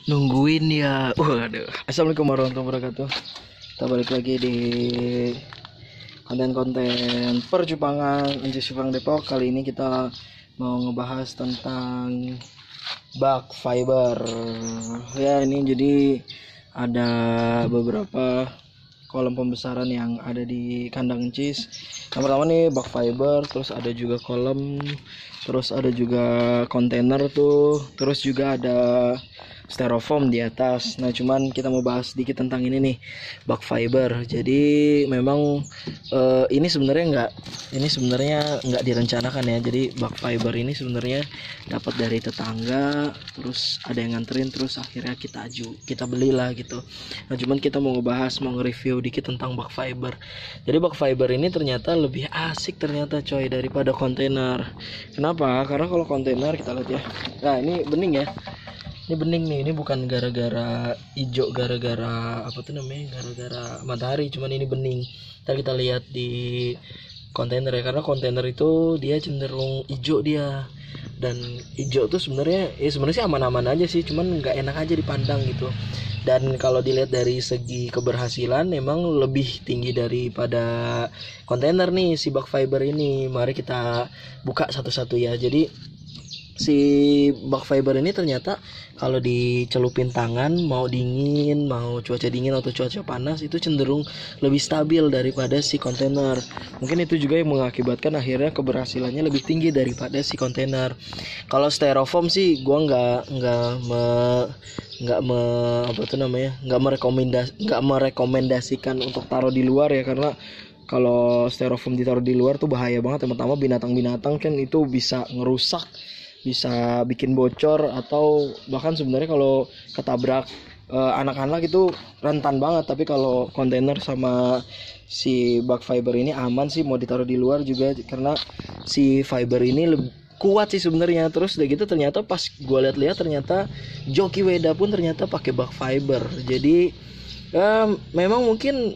Nungguin ya. Waduh. Assalamualaikum warahmatullahi wabarakatuh. Kita balik lagi di konten-konten perjupangan Anjas Jepang Depok. Kali ini kita mau ngebahas tentang bug fiber. Ya, ini jadi ada beberapa kolom pembesaran yang ada di kandang Encis. Yang pertama nih bug fiber, terus ada juga kolom, terus ada juga kontainer tuh, terus juga ada styrofoam di atas. Nah, cuman kita mau bahas sedikit tentang ini nih, bug fiber. Jadi memang ini sebenarnya nggak direncanakan ya. Jadi bug fiber ini sebenarnya dapat dari tetangga, terus ada yang nganterin, terus akhirnya kita belilah gitu. Nah, cuman kita mau ngebahas, mau nge-review dikit tentang bug fiber. Jadi bug fiber ini ternyata lebih asik ternyata coy daripada kontainer. Kenapa? Karena kalau kontainer kita lihat ya. Nah, ini bening ya. Ini bening nih, ini bukan gara-gara hijau, gara-gara apa tuh namanya, gara-gara matahari, cuman ini bening. Ntar kita lihat di kontainer ya, karena kontainer itu dia cenderung hijau dia, dan hijau tuh sebenarnya sih aman-aman aja sih, cuman nggak enak aja dipandang gitu. Dan kalau dilihat dari segi keberhasilan memang lebih tinggi daripada kontainer nih si bug fiber ini. Mari kita buka satu-satu ya. Jadi si bug fiber ini ternyata kalau dicelupin tangan, mau dingin, mau cuaca dingin atau cuaca panas, itu cenderung lebih stabil daripada si kontainer. Mungkin itu juga yang mengakibatkan akhirnya keberhasilannya lebih tinggi daripada si kontainer. Kalau styrofoam sih gua nggak merekomendasikan untuk taruh di luar ya, karena kalau styrofoam ditaruh di luar tuh bahaya banget. Yang pertama, binatang-binatang kan itu bisa ngerusak, bisa bikin bocor, atau bahkan sebenarnya kalau ketabrak anak-anak itu rentan banget. Tapi kalau kontainer sama si bug fiber ini aman sih, mau ditaruh di luar juga, karena si fiber ini lebih kuat sih sebenarnya. Terus udah gitu ternyata pas gue lihat-lihat, ternyata joki Weda pun ternyata pakai bug fiber. Jadi memang mungkin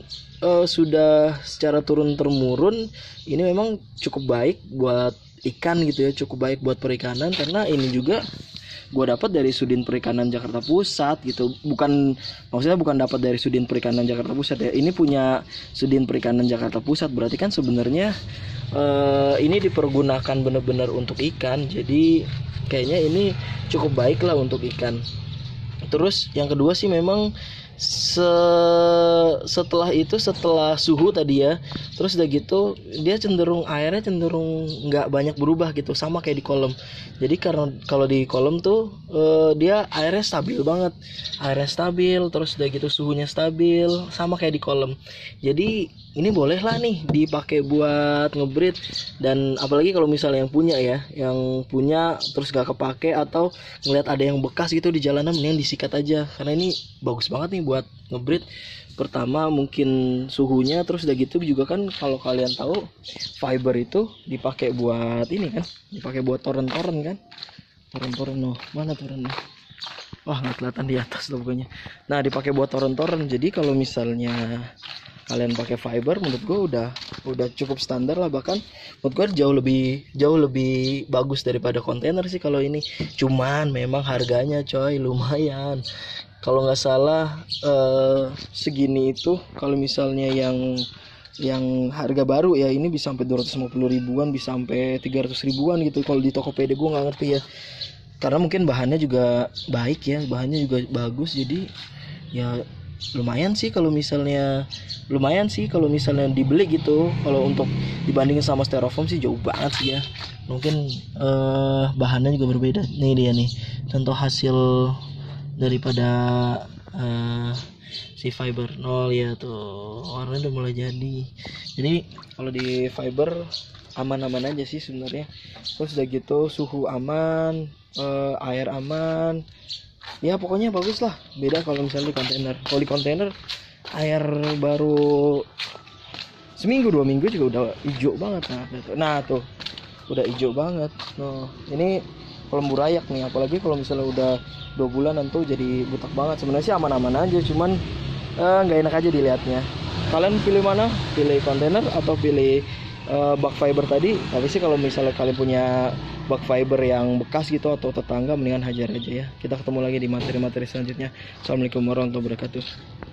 sudah secara turun temurun ini memang cukup baik buat ikan gitu ya, cukup baik buat perikanan. Karena ini juga gue dapat dari Sudin Perikanan Jakarta Pusat gitu. Maksudnya bukan dapat dari Sudin Perikanan Jakarta Pusat ya, ini punya Sudin Perikanan Jakarta Pusat. Berarti kan sebenarnya ini dipergunakan benar-benar untuk ikan. Jadi kayaknya ini cukup baik lah untuk ikan. Terus yang kedua sih memang setelah suhu tadi ya, terus udah gitu dia airnya cenderung nggak banyak berubah gitu, sama kayak di kolam. Jadi karena kalau di kolam tuh dia airnya stabil banget, terus udah gitu suhunya stabil, sama kayak di kolam. Jadi ini boleh lah nih dipakai buat ngebreed. Dan apalagi kalau misalnya yang punya terus gak kepake, atau ngeliat ada yang bekas gitu di jalanan, mending disikat aja, karena ini bagus banget nih buat ngebreed. Pertama mungkin suhunya, terus udah gitu juga kan kalau kalian tahu fiber itu dipakai buat ini kan, dipakai buat toren-toren kan. Toren-toren mana torennya? Wah, nggak kelihatan di atas tuh pokoknya. Nah, dipakai buat toren-toren. Jadi kalau misalnya kalian pakai fiber, menurut gue udah cukup standar lah. Bahkan menurut gue jauh lebih bagus daripada kontainer sih kalau ini. Cuman memang harganya coy lumayan. Kalau nggak salah segini itu, kalau misalnya yang harga baru ya, ini bisa sampai 250 ribuan, bisa sampai 300 ribuan gitu kalau di Tokopedia. Gue nggak ngerti ya, karena mungkin bahannya juga baik ya, bahannya juga bagus. Jadi ya lumayan sih kalau misalnya dibeli gitu. Kalau untuk dibandingin sama styrofoam sih jauh banget sih ya. Mungkin bahannya juga berbeda. Nih dia nih contoh hasil daripada si fiber nol ya, tuh warnanya udah mulai jadi. Jadi kalau di fiber aman-aman aja sih sebenarnya. Terus udah gitu suhu aman, air aman, ya pokoknya bagus lah. Beda kalau misalnya di kontainer. Kalau di kontainer air baru seminggu 2 minggu juga udah hijau banget. Nah tuh udah hijau banget. Nah, ini kolam burayak nih, apalagi kalau misalnya udah 2 bulan tuh jadi butak banget. Sebenarnya sih aman-aman aja, cuman nggak enak aja dilihatnya. Kalian pilih mana? Pilih kontainer atau pilih bug fiber tadi? Tapi sih kalau misalnya kalian punya bak fiber yang bekas gitu atau tetangga, mendingan hajar aja ya. Kita ketemu lagi di materi-materi selanjutnya. Assalamualaikum warahmatullahi wabarakatuh.